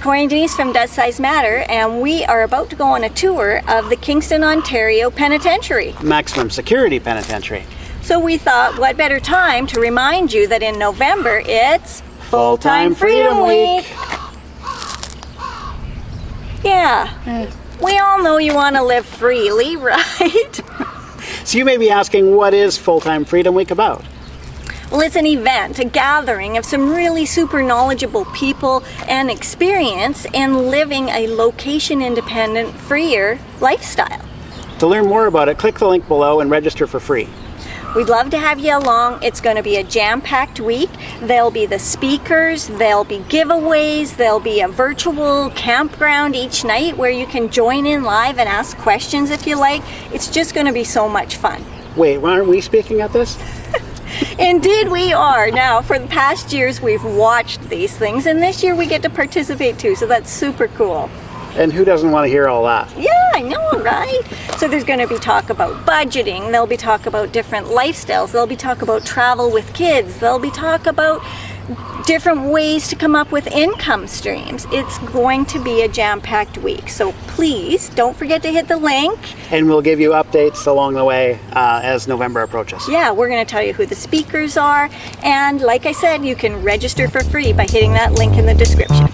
Corey and Denise from Does Size Matter, and we are about to go on a tour of the Kingston, Ontario Penitentiary. Maximum Security Penitentiary. So we thought, what better time to remind you that in November it's Full-Time Freedom Week. Yeah, we all know you want to live freely, right? So you may be asking, what is Full-Time Freedom Week about? Well, it's an event, a gathering of some really super knowledgeable people and experience in living a location-independent, freer lifestyle. To learn more about it, click the link below and register for free. We'd love to have you along. It's going to be a jam-packed week. There'll be the speakers, there'll be giveaways, there'll be a virtual campground each night where you can join in live and ask questions if you like. It's just going to be so much fun. Wait, aren't we speaking at this? Indeed we are. Now, for the past years we've watched these things, and this year we get to participate too, so that's super cool. And who doesn't want to hear all that? Yeah, I know, right? So there's going to be talk about budgeting, there'll be talk about different lifestyles, there'll be talk about travel with kids, there'll be talk about different ways to come up with income streams. It's going to be a jam-packed week, so please don't forget to hit the link. And we'll give you updates along the way as November approaches. Yeah, we're going to tell you who the speakers are, and like I said, you can register for free by hitting that link in the description.